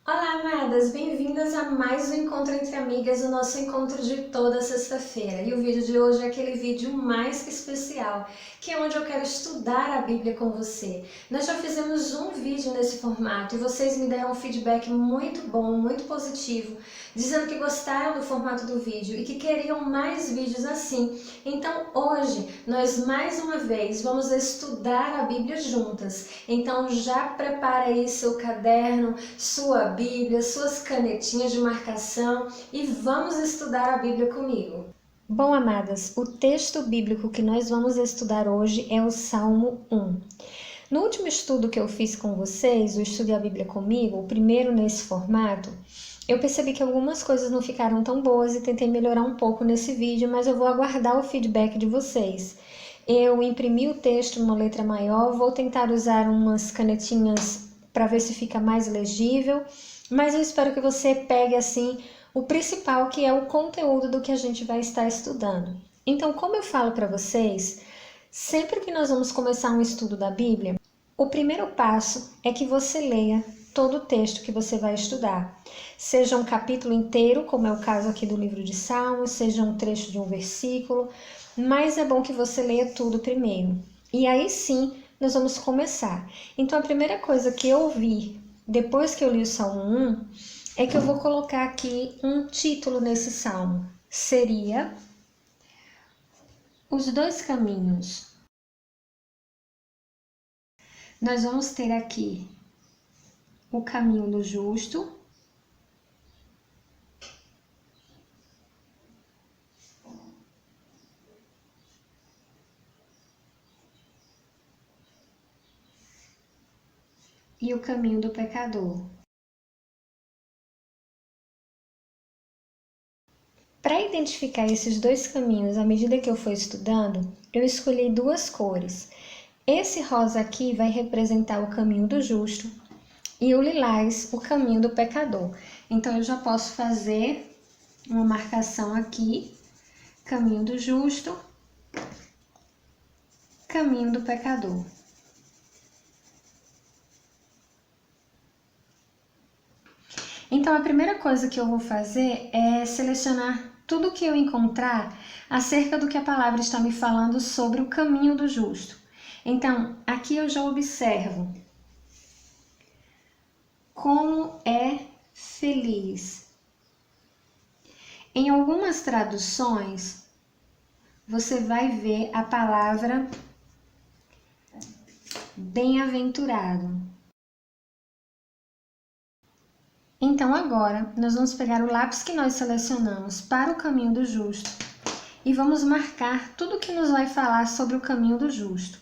Olá, amadas! Bem-vindas a mais um Encontro Entre Amigas, o nosso encontro de toda sexta-feira. E o vídeo de hoje é aquele vídeo mais que especial, que é onde eu quero estudar a Bíblia com você. Nós já fizemos um vídeo nesse formato e vocês me deram um feedback muito bom, muito positivo, dizendo que gostaram do formato do vídeo e que queriam mais vídeos assim. Então hoje nós mais uma vez vamos estudar a Bíblia juntas. Então já prepara aí seu caderno, sua Bíblia, suas canetinhas de marcação e vamos estudar a Bíblia comigo. Bom, amadas, o texto bíblico que nós vamos estudar hoje é o Salmo 1. No último estudo que eu fiz com vocês, o Estude a Bíblia comigo, o primeiro nesse formato, eu percebi que algumas coisas não ficaram tão boas e tentei melhorar um pouco nesse vídeo, mas eu vou aguardar o feedback de vocês. Eu imprimi o texto numa letra maior, vou tentar usar umas canetinhas para ver se fica mais legível, mas eu espero que você pegue assim o principal, que é o conteúdo do que a gente vai estar estudando. Então, como eu falo para vocês, sempre que nós vamos começar um estudo da Bíblia, o primeiro passo é que você leia todo o texto que você vai estudar. Seja um capítulo inteiro, como é o caso aqui do livro de Salmos, seja um trecho de um versículo, mas é bom que você leia tudo primeiro. E aí sim, nós vamos começar. Então, a primeira coisa que eu vi depois que eu li o Salmo 1 é que eu vou colocar aqui um título nesse salmo. Seria Os Dois Caminhos. Nós vamos ter aqui o caminho do justo e o caminho do pecador. Para identificar esses dois caminhos à medida que eu for estudando, eu escolhi duas cores. Esse rosa aqui vai representar o caminho do justo e o lilás o caminho do pecador. Então eu já posso fazer uma marcação aqui, caminho do justo, caminho do pecador. Então a primeira coisa que eu vou fazer é selecionar tudo que eu encontrar acerca do que a palavra está me falando sobre o caminho do justo. Então, aqui eu já observo como é feliz. Em algumas traduções, você vai ver a palavra bem-aventurado. Então agora, nós vamos pegar o lápis que nós selecionamos para o caminho do justo e vamos marcar tudo que nos vai falar sobre o caminho do justo.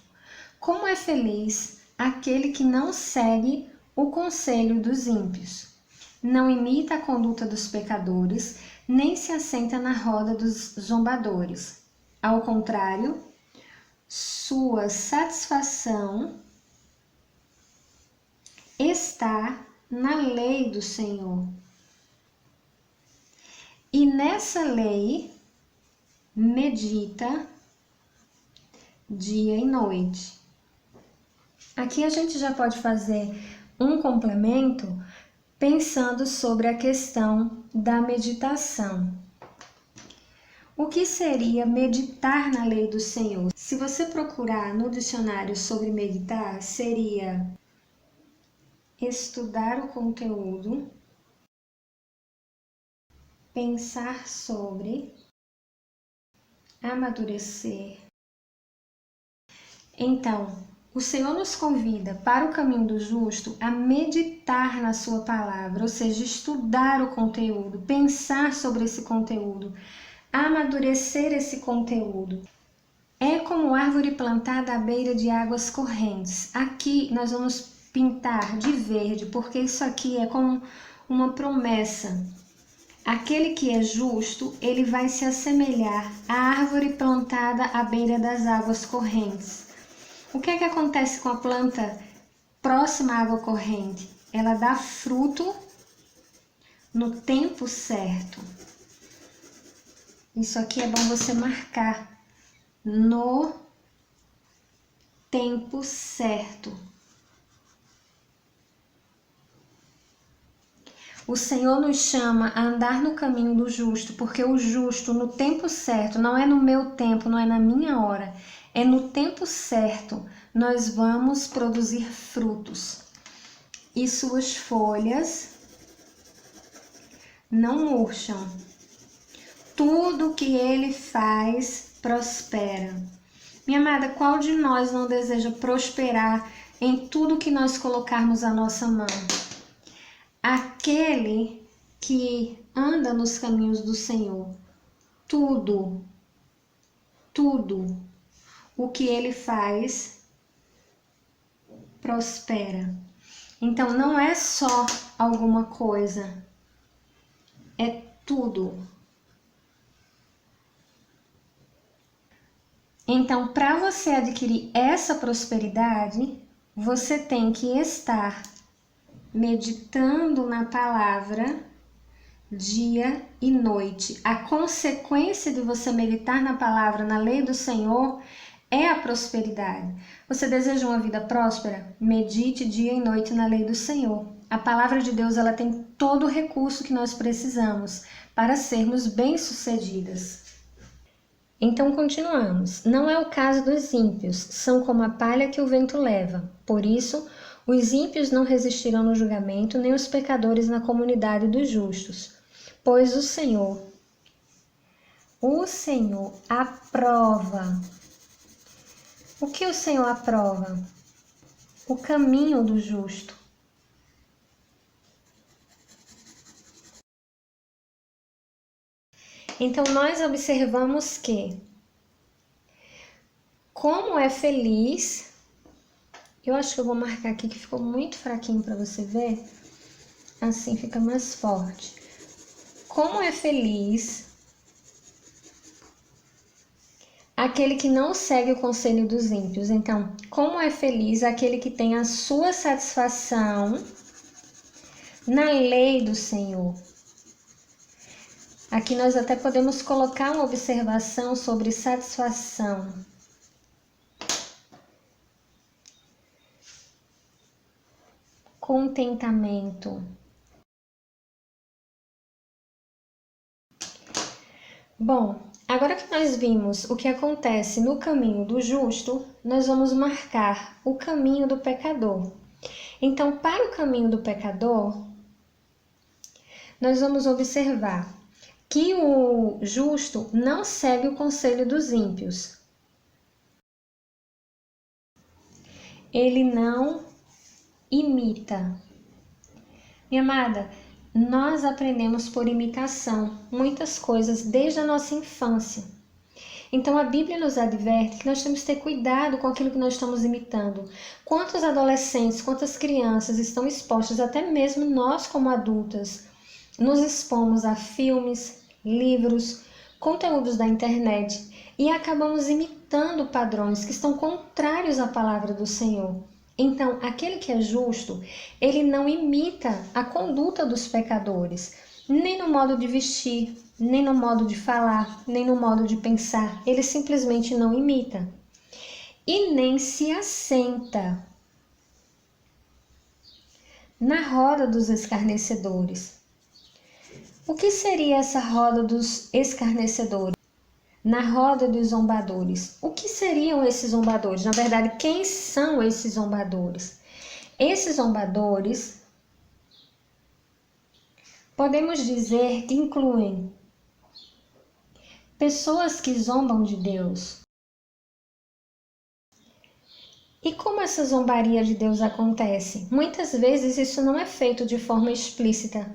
Como é feliz aquele que não segue o conselho dos ímpios, não imita a conduta dos pecadores, nem se assenta na roda dos zombadores. Ao contrário, sua satisfação está na lei do Senhor. E nessa lei medita dia e noite. Aqui a gente já pode fazer um complemento pensando sobre a questão da meditação. O que seria meditar na lei do Senhor? Se você procurar no dicionário sobre meditar, seria estudar o conteúdo, pensar sobre, amadurecer. Então, o Senhor nos convida para o caminho do justo a meditar na sua palavra, ou seja, estudar o conteúdo, pensar sobre esse conteúdo, amadurecer esse conteúdo. É como árvore plantada à beira de águas correntes. Aqui nós vamos pintar de verde, porque isso aqui é como uma promessa. Aquele que é justo, ele vai se assemelhar à árvore plantada à beira das águas correntes. O que é que acontece com a planta próxima à água corrente? Ela dá fruto no tempo certo. Isso aqui é bom você marcar. No tempo certo. O Senhor nos chama a andar no caminho do justo, porque o justo, no tempo certo, não é no meu tempo, não é na minha hora, é no tempo certo, nós vamos produzir frutos. E suas folhas não murcham. Tudo que ele faz prospera. Minha amada, qual de nós não deseja prosperar em tudo que nós colocarmos a nossa mão? Aquele que anda nos caminhos do Senhor, tudo o que ele faz prospera. Então não é só alguma coisa, é tudo. Então, para você adquirir essa prosperidade, você tem que estar meditando na palavra dia e noite. A consequência de você meditar na palavra, na lei do Senhor, é a prosperidade. Você deseja uma vida próspera? Medite dia e noite na lei do Senhor. A palavra de Deus, ela tem todo o recurso que nós precisamos para sermos bem-sucedidas. Então continuamos. Não é o caso dos ímpios, são como a palha que o vento leva. Por isso, os ímpios não resistirão no julgamento, nem os pecadores na comunidade dos justos. Pois o Senhor aprova. O que o Senhor aprova? O caminho do justo. Então, nós observamos que, como é feliz, eu acho que eu vou marcar aqui que ficou muito fraquinho para você ver, assim fica mais forte. Como é feliz aquele que não segue o conselho dos ímpios. Então, como é feliz aquele que tem a sua satisfação na lei do Senhor. Aqui nós até podemos colocar uma observação sobre satisfação. Contentamento. Bom, agora que nós vimos o que acontece no caminho do justo, nós vamos marcar o caminho do pecador. Então, para o caminho do pecador, nós vamos observar que o justo não segue o conselho dos ímpios. Ele não imita. Minha amada, nós aprendemos por imitação muitas coisas desde a nossa infância. Então a Bíblia nos adverte que nós temos que ter cuidado com aquilo que nós estamos imitando. Quantos adolescentes, quantas crianças estão expostas, até mesmo nós como adultas, nos expomos a filmes, livros, conteúdos da internet e acabamos imitando padrões que estão contrários à palavra do Senhor. Então, aquele que é justo, ele não imita a conduta dos pecadores, nem no modo de vestir, nem no modo de falar, nem no modo de pensar. Ele simplesmente não imita. E nem se assenta na roda dos escarnecedores. O que seria essa roda dos escarnecedores? Na roda dos zombadores. O que seriam esses zombadores? Na verdade, quem são esses zombadores? Esses zombadores, podemos dizer que incluem pessoas que zombam de Deus. E como essa zombaria de Deus acontece? Muitas vezes isso não é feito de forma explícita,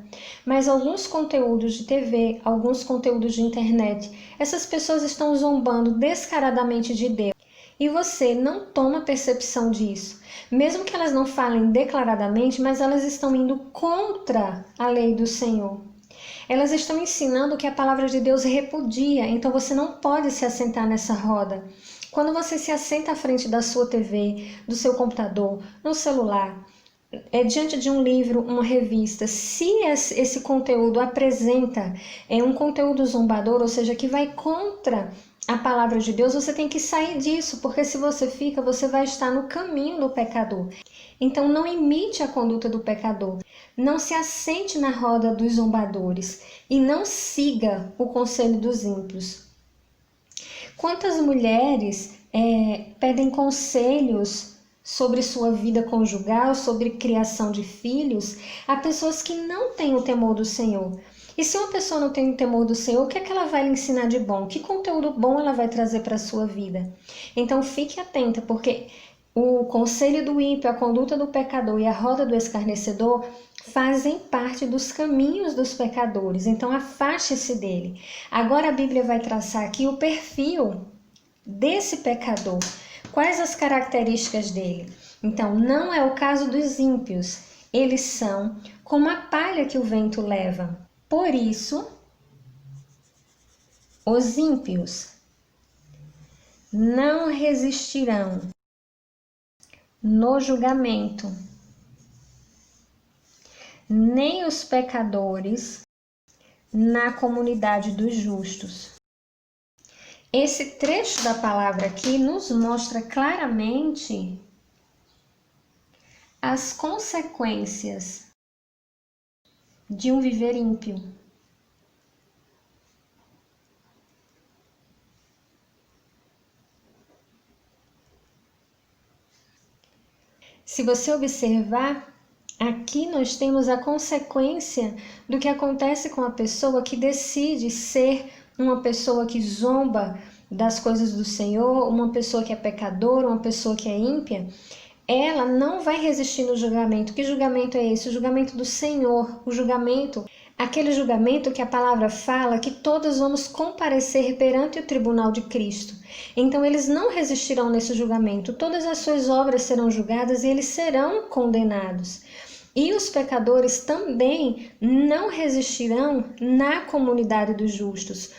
mas alguns conteúdos de TV, alguns conteúdos de internet, essas pessoas estão zombando descaradamente de Deus. E você não toma percepção disso. Mesmo que elas não falem declaradamente, mas elas estão indo contra a lei do Senhor. Elas estão ensinando que a palavra de Deus repudia, então você não pode se assentar nessa roda. Quando você se assenta à frente da sua TV, do seu computador, no celular, diante de um livro, uma revista, se esse conteúdo apresenta um conteúdo zombador, ou seja, que vai contra a palavra de Deus, você tem que sair disso, porque se você fica, você vai estar no caminho do pecador. Então não imite a conduta do pecador. Não se assente na roda dos zombadores e não siga o conselho dos ímpios. Quantas mulheres pedem conselhos sobre sua vida conjugal, sobre criação de filhos, a pessoas que não têm o temor do Senhor? E se uma pessoa não tem o temor do Senhor, o que é que ela vai lhe ensinar de bom? Que conteúdo bom ela vai trazer para a sua vida? Então fique atenta, porque o conselho do ímpio, a conduta do pecador e a roda do escarnecedor fazem parte dos caminhos dos pecadores. Então afaste-se dele. Agora a Bíblia vai traçar aqui o perfil desse pecador. Quais as características dele? Então, não é o caso dos ímpios. Eles são como a palha que o vento leva. Por isso, os ímpios não resistirão no julgamento, nem os pecadores na comunidade dos justos. Esse trecho da palavra aqui nos mostra claramente as consequências de um viver ímpio. Se você observar, aqui nós temos a consequência do que acontece com a pessoa que decide ser uma pessoa que zomba das coisas do Senhor, uma pessoa que é pecadora, uma pessoa que é ímpia. Ela não vai resistir no julgamento. Que julgamento é esse? O julgamento do Senhor, o julgamento, aquele julgamento que a palavra fala que todos vamos comparecer perante o tribunal de Cristo. Então eles não resistirão nesse julgamento, todas as suas obras serão julgadas e eles serão condenados. E os pecadores também não resistirão na comunidade dos justos.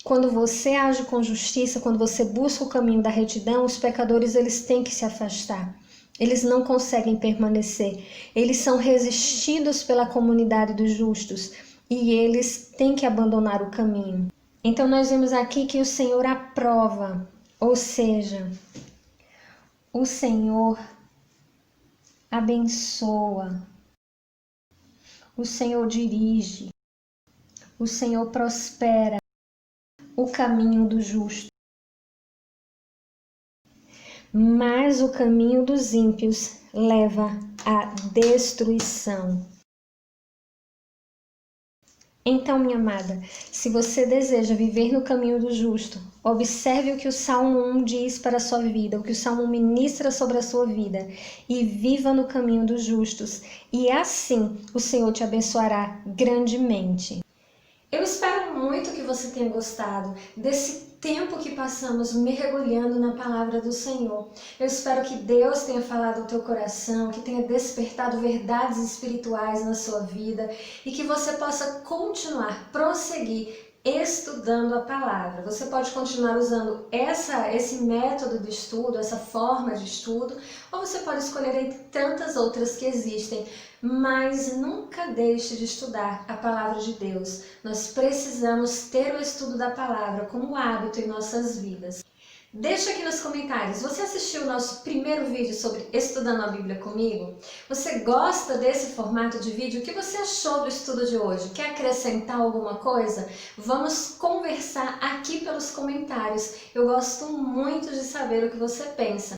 Quando você age com justiça, quando você busca o caminho da retidão, os pecadores eles têm que se afastar. Eles não conseguem permanecer. Eles são resistidos pela comunidade dos justos e eles têm que abandonar o caminho. Então nós vemos aqui que o Senhor aprova, ou seja, o Senhor abençoa, o Senhor dirige, o Senhor prospera o caminho do justo. Mas o caminho dos ímpios leva à destruição. Então, minha amada, se você deseja viver no caminho do justo, observe o que o Salmo 1 diz para a sua vida, o que o Salmo ministra sobre a sua vida, e viva no caminho dos justos, e assim o Senhor te abençoará grandemente. Eu espero muito que você tenha gostado desse tempo que passamos mergulhando na palavra do Senhor. Eu espero que Deus tenha falado ao teu coração, que tenha despertado verdades espirituais na sua vida e que você possa continuar, prosseguir estudando a palavra. Você pode continuar usando esse método de estudo, essa forma de estudo, ou você pode escolher entre tantas outras que existem, mas nunca deixe de estudar a palavra de Deus. Nós precisamos ter o estudo da palavra como hábito em nossas vidas. Deixa aqui nos comentários, você assistiu o nosso primeiro vídeo sobre estudando a Bíblia comigo? Você gosta desse formato de vídeo? O que você achou do estudo de hoje? Quer acrescentar alguma coisa? Vamos conversar aqui pelos comentários. Eu gosto muito de saber o que você pensa.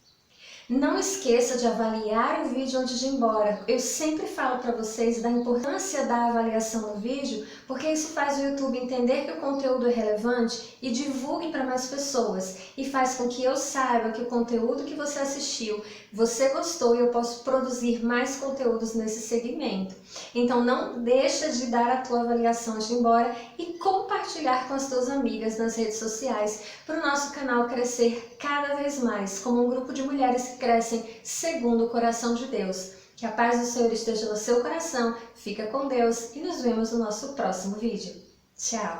Não esqueça de avaliar o vídeo antes de ir embora. Eu sempre falo para vocês da importância da avaliação do vídeo, porque isso faz o YouTube entender que o conteúdo é relevante e divulgue para mais pessoas. E faz com que eu saiba que o conteúdo que você assistiu, você gostou e eu posso produzir mais conteúdos nesse segmento. Então não deixa de dar a tua avaliação antes de ir embora e compartilhar com as tuas amigas nas redes sociais para o nosso canal crescer cada vez mais como um grupo de mulheres que crescem segundo o coração de Deus. Que a paz do Senhor esteja no seu coração, fica com Deus e nos vemos no nosso próximo vídeo. Tchau!